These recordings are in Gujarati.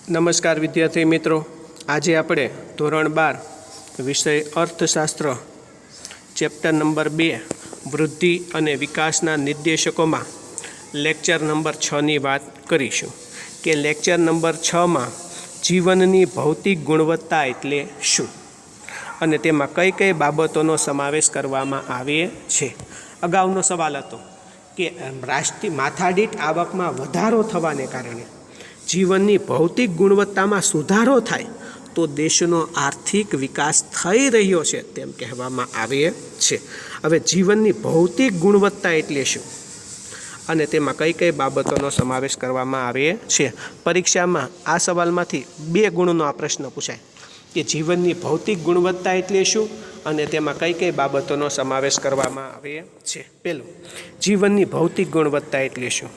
નમસ્કાર વિદ્યાર્થી મિત્રો, આજે આપણે ધોરણ 12 વિષય અર્થશાસ્ત્ર ચેપ્ટર નંબર 2 વૃદ્ધિ અને વિકાસના નિર્દેશકોમાં લેક્ચર નંબર 6ની વાત કરીશું કે લેક્ચર નંબર 6માં જીવનની ભૌતિક ગુણવત્તા એટલે શું અને તેમાં કઈ કઈ બાબતોનો સમાવેશ કરવામાં આવે છે. અગાઉનો સવાલ હતો કે રાષ્ટ્રીય માથાદીઠ આવકમાં વધારો થવાને કારણે જીવનની ભૌતિક ગુણવત્તામાં સુધારો થાય તો દેશનો આર્થિક વિકાસ થઈ રહ્યો છે તેમ કહેવામાં આવે છે. હવે જીવનની ભૌતિક ગુણવત્તા એટલે શું અને તેમાં કઈ કઈ બાબતોનો સમાવેશ કરવામાં આવે છે. પરીક્ષામાં આ સવાલમાંથી 2 ગુણનો આ પ્રશ્ન પૂછાય કે જીવનની ભૌતિક ગુણવત્તા એટલે શું અને તેમાં કઈ કઈ બાબતોનો સમાવેશ કરવામાં આવે છે. પહેલું, જીવનની ભૌતિક ગુણવત્તા એટલે શું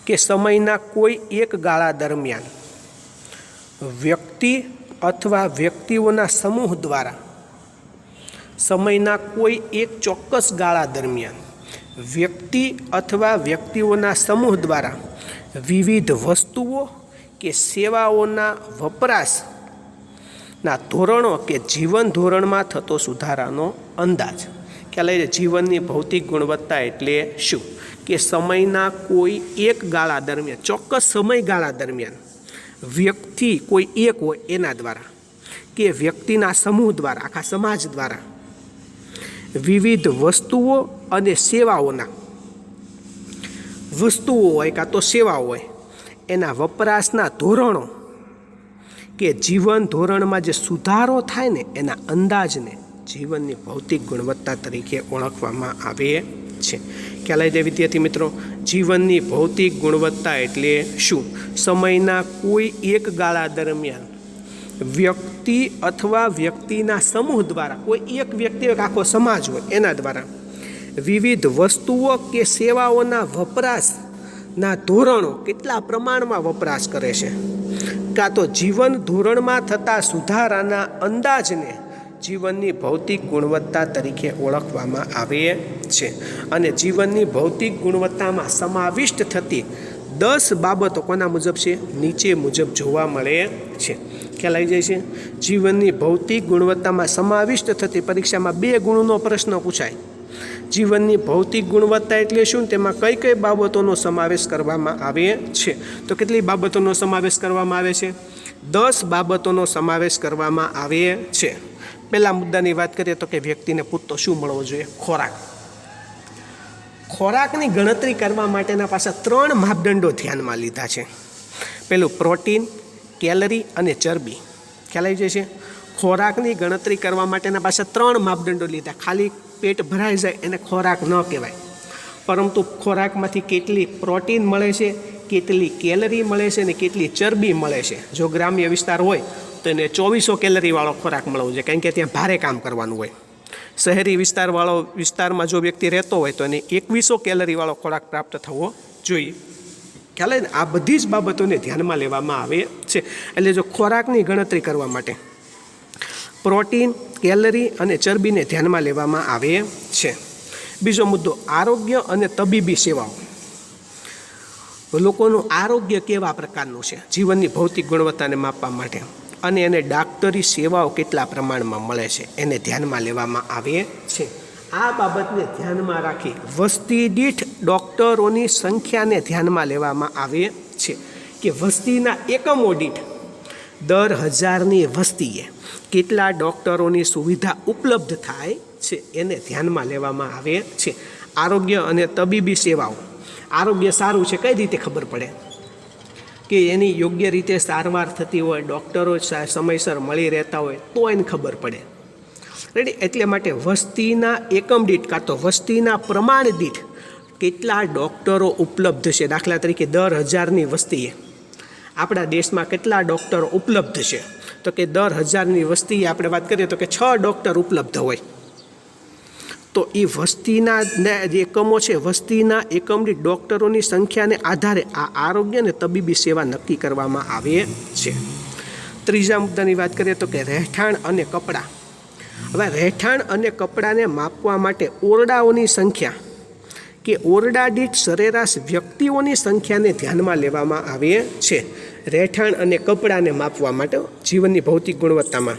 કે સમયના કોઈ એક ગાળા દરમિયાન વ્યક્તિ અથવા વ્યક્તિઓના સમૂહ દ્વારા સમયના કોઈ એક ચોક્કસ ગાળા દરમિયાન વ્યક્તિ અથવા વ્યક્તિઓના સમૂહ દ્વારા વિવિધ વસ્તુઓ કે સેવાઓના વપરાશના ધોરણો કે જીવન ધોરણમાં થતો સુધારાનો અંદાજ. ખ્યાલ આવે જીવનની ભૌતિક ગુણવત્તા એટલે શું કે સમયના કોઈ એક ગાળા દરમિયાન ચોક્કસ સમયગાળા દરમિયાન વ્યક્તિ કોઈ એક હોય એના દ્વારા કે વ્યક્તિના સમૂહ દ્વારા આખા સમાજ દ્વારા વિવિધ વસ્તુઓ અને સેવાઓના વસ્તુઓ હોય કાં તો સેવાઓ હોય એના વપરાશના ધોરણો કે જીવન ધોરણમાં જે સુધારો થાય ને એના અંદાજને જીવનની ભૌતિક ગુણવત્તા તરીકે ઓળખવામાં આવે છે. ખ્યાલ આવી જાય વિદ્યાર્થી મિત્રો, જીવનની ભૌતિક ગુણવત્તા એટલે શું? સમયના કોઈ એક ગાળા દરમિયાન વ્યક્તિ અથવા વ્યક્તિના સમૂહ દ્વારા કોઈ એક વ્યક્તિ આખો સમાજ હોય એના દ્વારા વિવિધ વસ્તુઓ કે સેવાઓના વપરાશના ધોરણો કેટલા પ્રમાણમાં વપરાશ કરે છે કાં તો જીવન ધોરણમાં થતા સુધારાના અંદાજને જીવનની ભૌતિક ગુણવત્તા તરીકે ઓળખવામાં આવે છે. અને જીવનની ભૌતિક ગુણવત્તામાં સમાવિષ્ટ થતી 10 બાબતો કોના મુજબ છે? નીચે મુજબ જોવા મળે છે. ખ્યાલ આવી જાય છે. જીવનની ભૌતિક ગુણવત્તામાં સમાવિષ્ટ થતી પરીક્ષામાં 2 ગુણનો પ્રશ્ન પૂછાય. જીવનની ભૌતિક ગુણવત્તા એટલે શું, તેમાં કઈ કઈ બાબતોનો સમાવેશ કરવામાં આવે છે? તો કેટલી બાબતોનો સમાવેશ કરવામાં આવે છે? 10 બાબતોનો સમાવેશ કરવામાં આવે છે. પહેલા મુદ્દાની વાત કરીએ તો કે વ્યક્તિને પૂરતો શું મળવો જોઈએ? ખોરાક. ખોરાકની ગણતરી કરવા માટેના પાછા 3 માપદંડો ધ્યાનમાં લીધા છે. પહેલું પ્રોટીન, કેલરી અને ચરબી. ખ્યાલ આવી જાય છે. ખોરાકની ગણતરી કરવા માટેના પાછા 3 માપદંડો લીધા. ખાલી પેટ ભરાઈ જાય એને ખોરાક ન કહેવાય, પરંતુ ખોરાકમાંથી કેટલી પ્રોટીન મળે છે, કેટલી કેલરી મળે છે અને કેટલી ચરબી મળે છે. જો ગ્રામ્ય વિસ્તાર હોય તો એને 2400 કેલરીવાળો ખોરાક મળવો જોઈએ, કારણ કે ત્યાં ભારે કામ કરવાનું હોય. શહેરી વિસ્તારમાં જો વ્યક્તિ રહેતો હોય તો એને 2100 કેલરીવાળો ખોરાક પ્રાપ્ત થવો જોઈએ. ખ્યાલ ને, આ બધી જ બાબતોને ધ્યાનમાં લેવામાં આવે છે. એટલે જો ખોરાકની ગણતરી કરવા માટે પ્રોટીન, કેલરી અને ચરબીને ધ્યાનમાં લેવામાં આવે છે. બીજો મુદ્દો, આરોગ્ય અને તબીબી સેવાઓ. લોકોનું આરોગ્ય કેવા પ્રકારનું છે જીવનની ભૌતિક ગુણવત્તાને માપવા માટે, અને એને ડાક્ટરી સેવાઓ કેટલા પ્રમાણમાં મળે છે એને ધ્યાનમાં લેવામાં આવે છે. આ બાબતને ધ્યાનમાં રાખી વસ્તી દીઠ ડૉક્ટરોની સંખ્યાને ધ્યાનમાં લેવામાં આવે છે કે વસ્તીના એકમો દીઠ દર 1000ની વસ્તીએ કેટલા ડૉક્ટરોની સુવિધા ઉપલબ્ધ થાય છે એને ધ્યાનમાં લેવામાં આવે છે. આરોગ્ય અને તબીબી સેવાઓ. આરોગ્ય સારું છે કઈ રીતે ખબર પડે? કે એની યોગ્ય રીતે સારવાર થતી હોય, ડૉક્ટરો સમયસર મળી રહેતા હોય તો એને ખબર પડે. રેડી? એટલે માટે વસ્તીના એકમ દીઠ કાં તો વસ્તીના પ્રમાણ દીઠ કેટલા ડૉક્ટરો ઉપલબ્ધ છે. દાખલા તરીકે દર 1000ની વસ્તીએ આપણા દેશમાં કેટલા ડૉક્ટરો ઉપલબ્ધ છે? તો કે દર 1000ની વસ્તીએ આપણે વાત કરીએ તો કે 6 ડૉક્ટર ઉપલબ્ધ હોય. તો એ વસ્તીના જે એકમો છે, વસ્તીના એકમ દીઠ ડૉક્ટરોની સંખ્યાને આધારે આ આરોગ્ય અને તબીબી સેવા નક્કી કરવામાં આવે છે. ત્રીજા મુદ્દાની વાત કરીએ તો કે રહેઠાણ અને કપડાં. હવે રહેઠાણ અને કપડાને માપવા માટે ઓરડાઓની સંખ્યા કે ઓરડા દીઠ સરેરાશ વ્યક્તિઓની સંખ્યાને ધ્યાનમાં લેવામાં આવે છે. રહેઠાણ અને કપડાને માપવા માટે, જીવનની ભૌતિક ગુણવત્તામાં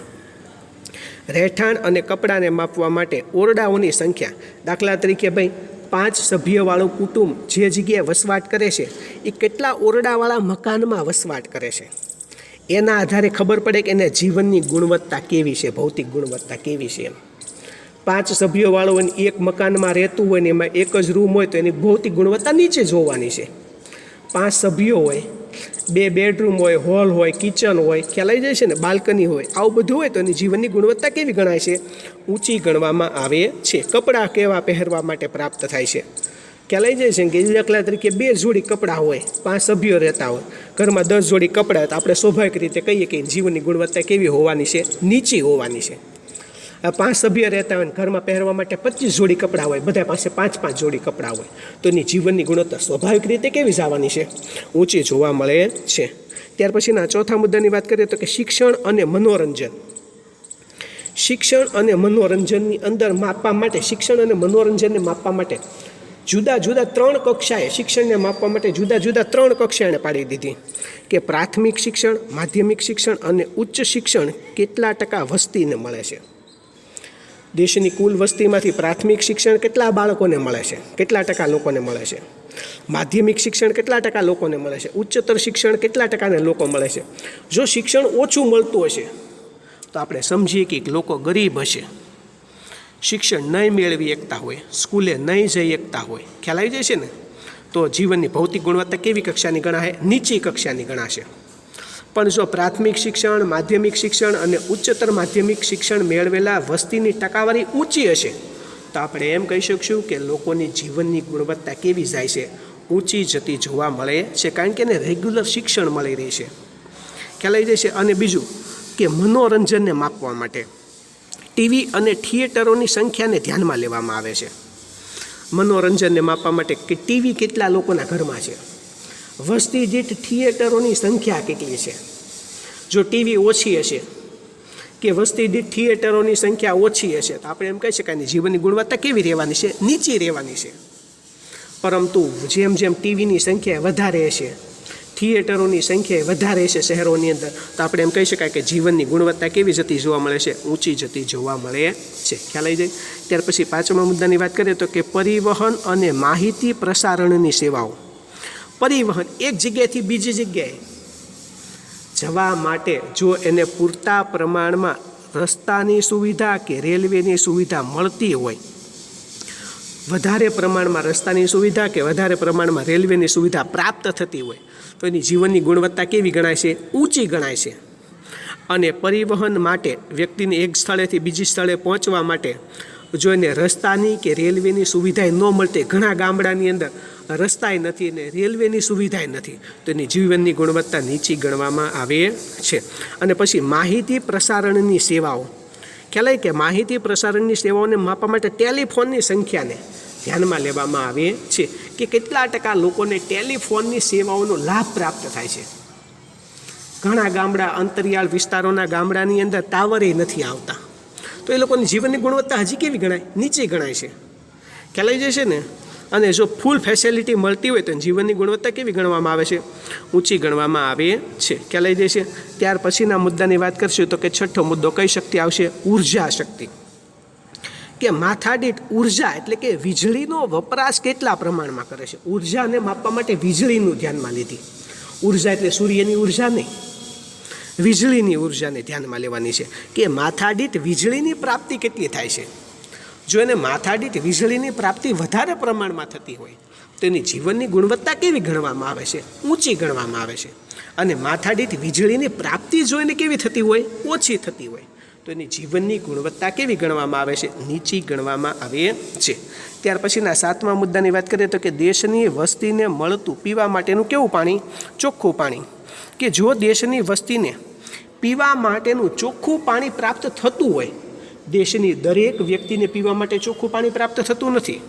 રહેઠાણ અને કપડાને માપવા માટે ઓરડાઓની સંખ્યા, દાખલા તરીકે ભાઈ 5 સભ્યવાળું કુટુંબ જે જગ્યાએ વસવાટ કરે છે એ કેટલા ઓરડાવાળા મકાનમાં વસવાટ કરે છે, એના આધારે ખબર પડે કે એના જીવનની ગુણવત્તા કેવી છે, ભૌતિક ગુણવત્તા કેવી છે. 5 સભ્યોવાળો હોય એક મકાનમાં રહેતું હોય ને એમાં એક જ રૂમ હોય તો એની ભૌતિક ગુણવત્તા નીચે જોવાની છે. 5 સભ્યો હોય, 2 બેડરૂમ હોય, હોલ હોય, કિચન હોય, ખ્યાલ આવી જાય છે ને, બાલ્કની હોય, આવું બધું હોય તો એની જીવનની ગુણવત્તા કેવી ગણાય છે? ઊંચી ગણવામાં આવે છે. કપડાં કેવા પહેરવા માટે પ્રાપ્ત થાય છે? ખ્યાલ આવી જાય છે કે દાખલા તરીકે 2 જોડી કપડાં હોય, 5 સભ્યો રહેતા હોય, ઘરમાં 10 જોડી કપડાં, તો આપણે સ્વાભાવિક રીતે કહીએ કે જીવનની ગુણવત્તા કેવી હોવાની છે? નીચી હોવાની છે. 5 સભ્ય રહેતા હોય, ઘરમાં પહેરવા માટે 25 જોડી કપડાં હોય, બધા પાસે 5-5 જોડી કપડાં હોય, તો એની જીવનની ગુણવત્તા સ્વાભાવિક રીતે કેવી જવાની છે? ઊંચી જોવા મળે છે. ત્યાર પછીના ચોથા મુદ્દાની વાત કરીએ તો કે શિક્ષણ અને મનોરંજન. શિક્ષણ અને મનોરંજનની અંદર માપવા માટે, શિક્ષણ અને મનોરંજનને માપવા માટે જુદા જુદા 3 કક્ષાએ, શિક્ષણને માપવા માટે જુદા જુદા 3 કક્ષાએ પાડી દીધી કે પ્રાથમિક શિક્ષણ, માધ્યમિક શિક્ષણ અને ઉચ્ચ શિક્ષણ કેટલા ટકા વસ્તીને મળે છે. દેશની કુલ વસ્તીમાંથી પ્રાથમિક શિક્ષણ કેટલા બાળકોને મળે છે, કેટલા ટકા લોકોને મળે છે. માધ્યમિક શિક્ષણ કેટલા ટકા લોકોને મળે છે. ઉચ્ચતર શિક્ષણ કેટલા ટકાને લોકો મળે છે. જો શિક્ષણ ઓછું મળતું હશે તો આપણે સમજીએ કે લોકો ગરીબ હશે, શિક્ષણ નહીં મેળવી શકતા હોય, સ્કૂલે નહીં જઈ શકતા હોય, ખ્યાલ આવી જાય છે ને, તો જીવનની ભૌતિક ગુણવત્તા કેવી કક્ષાની ગણાશે? નીચી કક્ષાની ગણાશે. પણ જો પ્રાથમિક શિક્ષણ, માધ્યમિક શિક્ષણ અને ઉચ્ચતર માધ્યમિક શિક્ષણ મેળવેલા વસ્તીની ટકાવારી ઊંચી હશે તો આપણે એમ કહી શકશું કે લોકોની જીવનની ગુણવત્તા કેવી જાય છે? ઊંચી જતી જોવા મળે છે, કારણ કે એને રેગ્યુલર શિક્ષણ મળી રહી છે. ખ્યાલ આવી જાય છે. અને બીજું કે મનોરંજનને માપવા માટે ટીવી અને થિયેટરોની સંખ્યાને ધ્યાનમાં લેવામાં આવે છે. મનોરંજનને માપવા માટે કે ટીવી કેટલા લોકોના ઘરમાં છે, વસ્તી દીઠ થિયેટરોની સંખ્યા કેટલી છે. જો ટીવી ઓછી હશે કે વસ્તી દીઠ થિયેટરોની સંખ્યા ઓછી હશે તો આપણે એમ કહી શકાય કે જીવનની ગુણવત્તા કેવી રહેવાની છે? નીચી રહેવાની છે. પરંતુ જેમ જેમ ટીવીની સંખ્યા વધારે હશે, થિયેટરોની સંખ્યા વધારે છે શહેરોની અંદર, તો આપણે એમ કહી શકાય કે જીવનની ગુણવત્તા કેવી જતી જોવા મળે છે? ઊંચી જતી જોવા મળે છે. ખ્યાલ આવી જાય. ત્યાર પછી 5મા મુદ્દાની વાત કરીએ તો કે પરિવહન અને માહિતી પ્રસારણની સેવાઓ. પરિવહન, એક જગ્યાએથી બીજી જગ્યાએ જવા માટે જો એને પૂરતા પ્રમાણમાં રસ્તાની સુવિધા કે રેલવેની સુવિધા મળતી હોય, વધારે પ્રમાણમાં રસ્તાની સુવિધા કે વધારે પ્રમાણમાં રેલવેની સુવિધા પ્રાપ્ત થતી હોય તો એની જીવનની ગુણવત્તા કેવી ગણાય છે? ઊંચી ગણાય છે. અને પરિવહન માટે વ્યક્તિને એક સ્થળેથી બીજી સ્થળે પહોંચવા માટે જો એને રસ્તાની કે રેલવેની સુવિધા ન મળતી, ઘણા ગામડાની અંદર રસ્તાય નથી અને રેલવેની સુવિધાય નથી, તો એની જીવનની ગુણવત્તા નીચી ગણવામાં આવે છે. અને પછી માહિતી પ્રસારણની સેવાઓ. ખ્યાલ આવે કે માહિતી પ્રસારણની સેવાઓને માપવા માટે ટેલિફોનની સંખ્યાને ધ્યાનમાં લેવામાં આવે છે કે કેટલા ટકા લોકોને ટેલિફોનની સેવાઓનો લાભ પ્રાપ્ત થાય છે. ઘણા ગામડા, અંતરિયાળ વિસ્તારોના ગામડાની અંદર ટાવરે નથી આવતા, તો એ લોકોની જીવનની ગુણવત્તા હજી કેવી ગણાય? નીચી ગણાય છે. ખ્યાલ આવી જશે ને. અને જો ફૂલ ફેસિલિટી મળતી હોય તો જીવનની ગુણવત્તા કેવી ગણવામાં આવે છે? ઊંચી ગણવામાં આવે છે. ખ્યાલ આવી જશે. ત્યાર પછીના મુદ્દાની વાત કરશું તો કે 6થો મુદ્દો કઈ શક્તિ આવશે? ઉર્જા શક્તિ. કે માથાદીઠ ઉર્જા એટલે કે વીજળીનો વપરાશ કેટલા પ્રમાણમાં કરે છે. ઉર્જાને માપવા માટે વીજળીનું ધ્યાનમાં લીધી. ઉર્જા એટલે સૂર્યની ઉર્જા નહીં, વીજળીની ઉર્જાને ધ્યાનમાં લેવાની છે કે માથાદીઠ વીજળીની પ્રાપ્તિ કેટલી થાય છે. જો એને માથાદીઠ વીજળીની પ્રાપ્તિ વધારે પ્રમાણમાં થતી હોય તો એની જીવનની ગુણવત્તા કેવી ગણવામાં આવે છે? ઊંચી ગણવામાં આવે છે. અને માથાદીઠ વીજળીની પ્રાપ્તિ જો એને કેવી થતી હોય? ઓછી થતી હોય તો એની જીવનની ગુણવત્તા કેવી ગણવામાં આવે છે? નીચી ગણવામાં આવે છે. ત્યાર પછીના 7મા મુદ્દાની વાત કરીએ તો કે દેશની વસ્તીને મળતું પીવા માટેનું કેવું પાણી? ચોખ્ખું પાણી. કે જો દેશની વસ્તીને પીવા માટેનું ચોખ્ખું પાણી પ્રાપ્ત થતું હોય, દેશની દરેક વ્યક્તિને પીવા માટે ચોખ્ખું પાણી પ્રાપ્ત થતું નથી.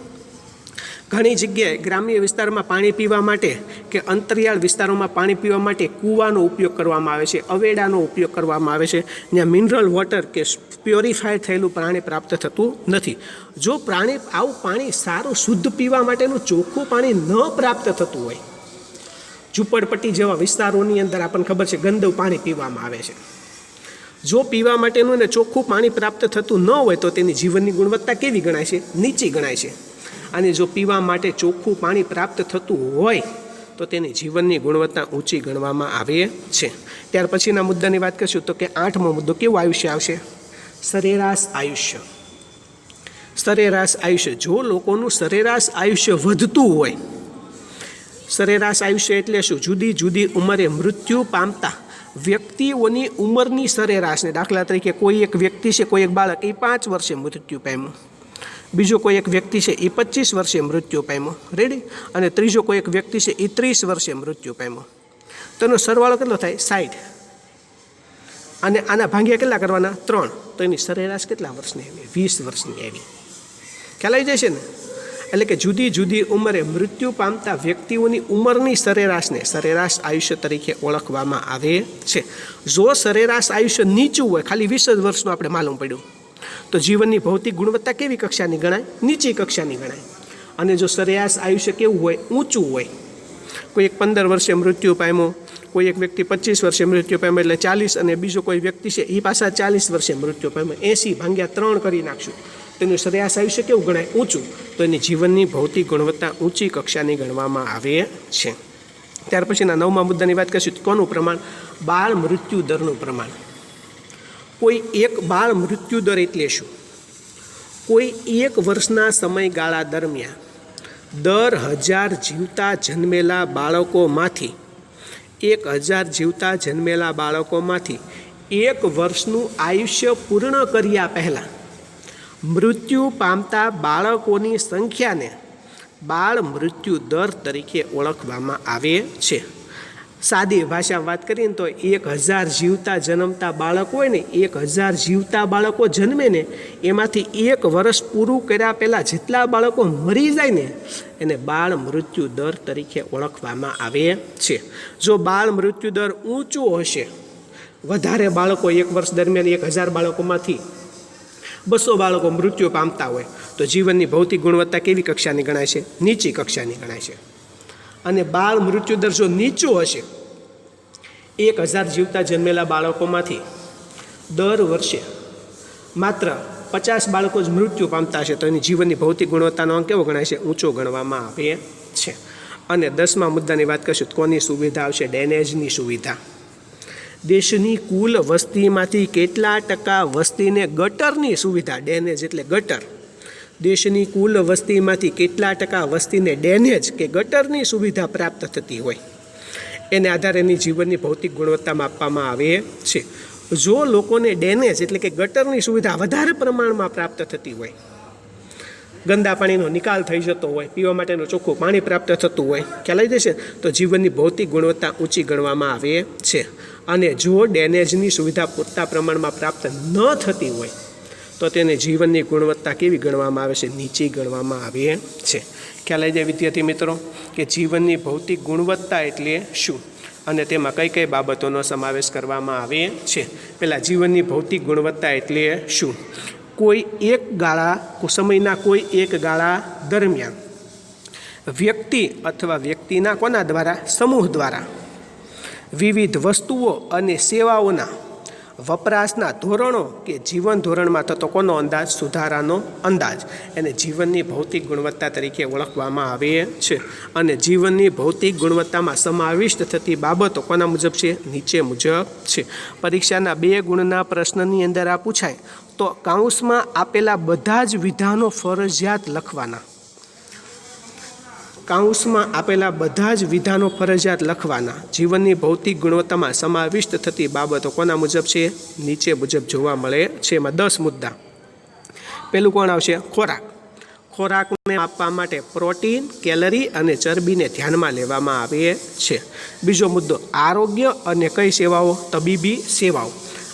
ઘણી જગ્યાએ ગ્રામ્ય વિસ્તારમાં પાણી પીવા માટે કે અંતરિયાળ વિસ્તારોમાં પાણી પીવા માટે કૂવાનો ઉપયોગ કરવામાં આવે છે, અવેડાનો ઉપયોગ કરવામાં આવે છે, જ્યાં મિનરલ વોટર કે પ્યોરિફાઈડ થયેલું પાણી પ્રાપ્ત થતું નથી. જો આવું પાણી સારું શુદ્ધ પીવા માટેનું ચોખ્ખું પાણી ન પ્રાપ્ત થતું હોય ઝૂંપડપટ્ટી જેવા વિસ્તારોની અંદર આપણને ખબર છે ગંદુ પાણી પીવામાં આવે છે. જો પીવા માટેનું ને ચોખ્ખું પાણી પ્રાપ્ત થતું ન હોય તો તેની જીવનની ગુણવત્તા કેવી ગણાય છે? નીચી ગણાય છે. અને જો પીવા માટે ચોખ્ખું પાણી પ્રાપ્ત થતું હોય તો તેની જીવનની ગુણવત્તા ઊંચી ગણવામાં આવે છે. ત્યાર પછીના મુદ્દાની વાત કરીશું તો કે 8મો મુદ્દો કેવું આયુષ્ય આવશે? સરેરાશ આયુષ્ય. સરેરાશ આયુષ્ય. જો લોકોનું સરેરાશ આયુષ્ય વધતું હોય, સરેરાશ આયુષ્ય એટલે શું? જુદી જુદી ઉંમરે મૃત્યુ પામતા વ્યક્તિઓની ઉંમરની સરેરાશને, દાખલા તરીકે કોઈ એક વ્યક્તિ છે, કોઈ એક બાળક એ 5 વર્ષે મૃત્યુ પામ્યું, બીજો કોઈ એક વ્યક્તિ છે એ 25 વર્ષે મૃત્યુ પામ્યો, રેડી, અને ત્રીજો કોઈ એક વ્યક્તિ છે એ 30 વર્ષે મૃત્યુ પામ્યો. તેનો સરવાળો કેટલો થાય? 60. અને આના ભાગ્યા કેટલા કરવાના? 3. તો એની સરેરાશ કેટલા વર્ષની આવી? 20 વર્ષની આવી. ખ્યાલ આવી જાય છે ને? એટલે કે જુદી જુદી ઉંમરે મૃત્યુ પામતા વ્યક્તિઓની ઉંમરની સરેરાશને સરેરાશ આયુષ્ય તરીકે ઓળખવામાં આવે છે. જો સરેરાશ આયુષ્ય નીચું હોય, ખાલી 20 જ વર્ષનું આપણે માલુમ પડ્યું, તો જીવનની ભૌતિક ગુણવત્તા કેવી કક્ષાની ગણાય? નીચી કક્ષાની ગણાય. અને જો સરેરાશ આયુષ્ય કેવું હોય? ઊંચું હોય, કોઈ એક 15 વર્ષે મૃત્યુ પામ્યો, કોઈ એક વ્યક્તિ 25 વર્ષે મૃત્યુ પામ્યો એટલે 40, અને બીજો કોઈ વ્યક્તિ છે એ પાછા 40 વર્ષે મૃત્યુ પામ્યો, 80 ભાગ્યા 3 કરી નાખશું, તેનું સરેરાશ આયુષ્ય કેવું ગણાય? ઊંચું. તો એની જીવનની ભૌતિક ગુણવત્તા ઊંચી કક્ષાની ગણવામાં આવે છે. ત્યાર પછીના 9મા મુદ્દાની વાત કરીશું. કોનું પ્રમાણ? બાળ મૃત્યુ દરનું પ્રમાણ. કોઈ એક બાળ મૃત્યુ દર એટલે શું? કોઈ 1 વર્ષના સમયગાળા દરમિયાન દર 1000 જીવતા જન્મેલા બાળકોમાંથી 1000 જીવતા જન્મેલા બાળકોમાંથી 1 વર્ષનું આયુષ્ય પૂર્ણ કર્યા પહેલાં મૃત્યુ પામતા બાળકોની સંખ્યાને બાળ મૃત્યુ દર તરીકે ઓળખવામાં આવે છે. સાદી ભાષામાં વાત કરીએ ને તો 1000 જીવતા જન્મતા બાળકો હોય ને, 1000 જીવતા બાળકો જન્મે ને એમાંથી 1 વર્ષ પૂરું કર્યા પહેલાં જેટલા બાળકો મરી જાય ને એને બાળ મૃત્યુ દર તરીકે ઓળખવામાં આવે છે. જો બાળ મૃત્યુ દર ઊંચો હશે, વધારે બાળકો 1 વર્ષ દરમિયાન 1000 બાળકોમાંથી 200 બાળકો મૃત્યુ પામતા હોય તો જીવનની ભૌતિક ગુણવત્તા કેવી કક્ષાની ગણાય છે? નીચી કક્ષાની ગણાય છે. અને બાળ મૃત્યુ દર જો નીચો હશે, 1000 જીવતા જન્મેલા બાળકોમાંથી દર વર્ષે માત્ર 50 બાળકો જ મૃત્યુ પામતા હશે તો એની જીવનની ભૌતિક ગુણવત્તાનો અંક કેવો ગણાય છે? ઊંચો ગણવામાં આવે છે. અને 10મા મુદ્દાની વાત કરીશું. કોની સુવિધા આવશે? ડ્રેનેજની સુવિધા. દેશની કુલ વસ્તીમાંથી કેટલા ટકા વસ્તીને ગટરની સુવિધા? ડ્રેનેજ એટલે ગટર. દેશની કુલ વસ્તીમાંથી કેટલા ટકા વસ્તીને ડ્રેનેજ કે ગટરની સુવિધા પ્રાપ્ત થતી હોય એને આધારે એની જીવનની ભૌતિક ગુણવત્તા માપવામાં આવે છે. જો લોકોને ડ્રેનેજ એટલે કે ગટરની સુવિધા વધારે પ્રમાણમાં પ્રાપ્ત થતી હોય, ગંદા પાણીનો નિકાલ થઈ જતો હોય, પીવા માટેનું ચોખ્ખું પાણી પ્રાપ્ત થતું હોય, ખ્યાલ આવી જશે, તો જીવનની ભૌતિક ગુણવત્તા ઊંચી ગણવામાં આવે છે. અને જો ડ્રેનેજની સુવિધા પૂરતા પ્રમાણમાં પ્રાપ્ત ન થતી હોય તો તેને જીવનની ગુણવત્તા કેવી ગણવામાં આવે છે? નીચી ગણવામાં આવે છે. ખ્યાલ આવી જાય વિદ્યાર્થી મિત્રો કે જીવનની ભૌતિક ગુણવત્તા એટલે શું અને તેમાં કઈ કઈ બાબતોનો સમાવેશ કરવામાં આવે છે. પહેલાં જીવનની ભૌતિક ગુણવત્તા એટલે શું? કોઈ એક ગાળા સમયના કોઈ એક ગાળા દરમિયાન વ્યક્તિ અથવા વ્યક્તિના કોના દ્વારા? સમૂહ દ્વારા વિવિધ વસ્તુઓ અને સેવાઓના વપરાશના ધોરણો કે જીવન ધોરણમાં થતો કોનો અંદાજ? સુધારાનો અંદાજ. એને જીવનની ભૌતિક ગુણવત્તા તરીકે ઓળખવામાં આવે છે. અને જીવનની ભૌતિક ગુણવત્તામાં સમાવિષ્ટ થતી બાબતો કોના મુજબ છે? નીચે મુજબ છે. પરીક્ષાના 2 ગુણના પ્રશ્નની અંદર આ પૂછાય તો કાઉન્સમાં આપેલા બધા જ વિધાનો ફરજિયાત લખવાના. કાઉન્સમાં આપેલા બધા જ વિધાનો ફરજિયાત લખવાના. જીવનની ભૌતિક ગુણવત્તામાં સમાવિષ્ટ થતી બાબતો કોના મુજબ છે? નીચે મુજબ જોવા મળે છે. એમાં 10 મુદ્દા. પહેલું કોણ આવશે? ખોરાક. ખોરાકને આપવા માટે પ્રોટીન, કેલરી અને ચરબીને ધ્યાનમાં લેવામાં આવે છે. બીજો મુદ્દો આરોગ્ય અને કઈ સેવાઓ? તબીબી સેવાઓ.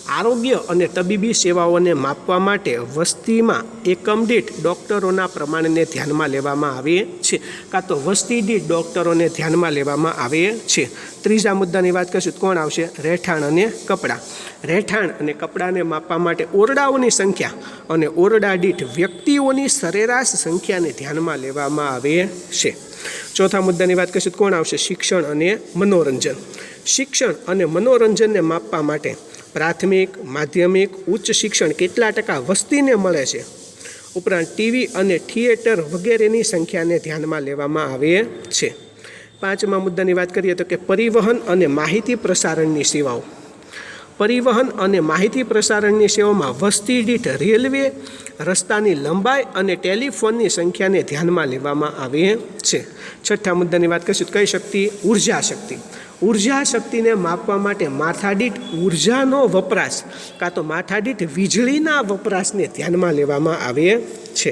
આરોગ્ય અને તબીબી સેવાઓને માપવા માટે વસ્તીમાં એકમ દીઠ ડૉક્ટરોના પ્રમાણને ધ્યાનમાં લેવામાં આવે છે, કાં તો વસ્તી દીઠ ડૉક્ટરોને ધ્યાનમાં લેવામાં આવે છે. ત્રીજા મુદ્દાની વાત કરીશું કોણ આવશે? રહેઠાણ અને કપડાં. રહેઠાણ અને કપડાને માપવા માટે ઓરડાઓની સંખ્યા અને ઓરડા દીઠ વ્યક્તિઓની સરેરાશ સંખ્યાને ધ્યાનમાં લેવામાં આવે છે. ચોથા મુદ્દાની વાત કરીશું કોણ આવશે? શિક્ષણ અને મનોરંજન. શિક્ષણ અને મનોરંજનને માપવા માટે પ્રાથમિક, માધ્યમિક, ઉચ્ચ શિક્ષણ કેટલા ટકા વસ્તીને મળે છે, ઉપરાંત ટીવી અને થિયેટર વગેરેની સંખ્યાને ધ્યાનમાં લેવામાં આવે છે. પાંચમા મુદ્દાની વાત કરીએ તો કે પરિવહન અને માહિતી પ્રસારણની સેવાઓ. પરિવહન અને માહિતી પ્રસારણની સેવામાં વસ્તી દીઠ રેલવે, રસ્તાની લંબાઈ અને ટેલિફોનની સંખ્યાને ધ્યાનમાં લેવામાં આવે છે. છઠ્ઠા મુદ્દાની વાત કરીશું કઈ શક્તિ? ઉર્જા શક્તિ. ઉર્જા શક્તિને માપવા માટે માથાદીઠ ઉર્જાનો વપરાશ કાં તો માથાદીઠ વીજળીના વપરાશને ધ્યાનમાં લેવામાં આવે છે.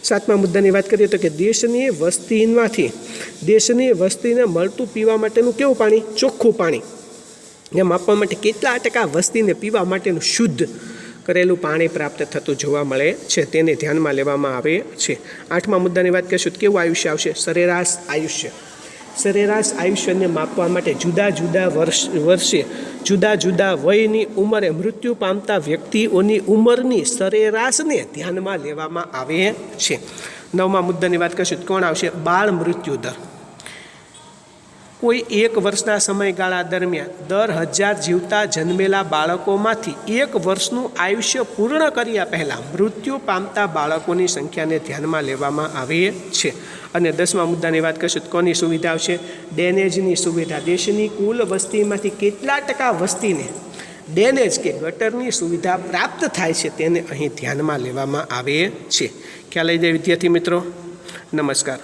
સાતમા મુદ્દાની વાત કરીએ તો કે દેશની વસ્તીને મળતું પીવા માટેનું કેવું પાણી? ચોખ્ખું પાણી. એ માપવા માટે કેટલા ટકા વસ્તીને પીવા માટેનું શુદ્ધ કરેલું પાણી પ્રાપ્ત થતું જોવા મળે છે, તેને ધ્યાનમાં લેવામાં આવે છે. આઠમા મુદ્દાની વાત કરીશું કેવું આયુષ્ય આવશે? સરેરાશ આયુષ્ય. સરેરાશ આયુષ્યને માપવા માટે જુદા જુદા વર્ષે જુદા જુદા વયની ઉંમરે મૃત્યુ પામતા વ્યક્તિઓની ઉંમરની સરેરાશને ધ્યાનમાં લેવામાં આવે છે. નવમા મુદ્દાની વાત કરીશું કોણ આવશે? બાળ મૃત્યુ દર. કોઈ એક વર્ષના સમયગાળા દરમિયાન 10,000 જીવતા જન્મેલા બાળકોમાંથી 1 વર્ષનું આયુષ્ય પૂર્ણ કર્યા પહેલાં મૃત્યુ પામતા બાળકોની સંખ્યાને ધ્યાનમાં લેવામાં આવે છે. અને 10મા મુદ્દાની વાત કરીશું કોની સુવિધા આવશે? ડ્રેનેજની સુવિધા. દેશની કુલ વસ્તીમાંથી કેટલા ટકા વસ્તીને ડ્રેનેજ કે ગટરની સુવિધા પ્રાપ્ત થાય છે તેને અહીં ધ્યાનમાં લેવામાં આવે છે. ખ્યાલ આવી જાય વિદ્યાર્થી મિત્રો? નમસ્કાર.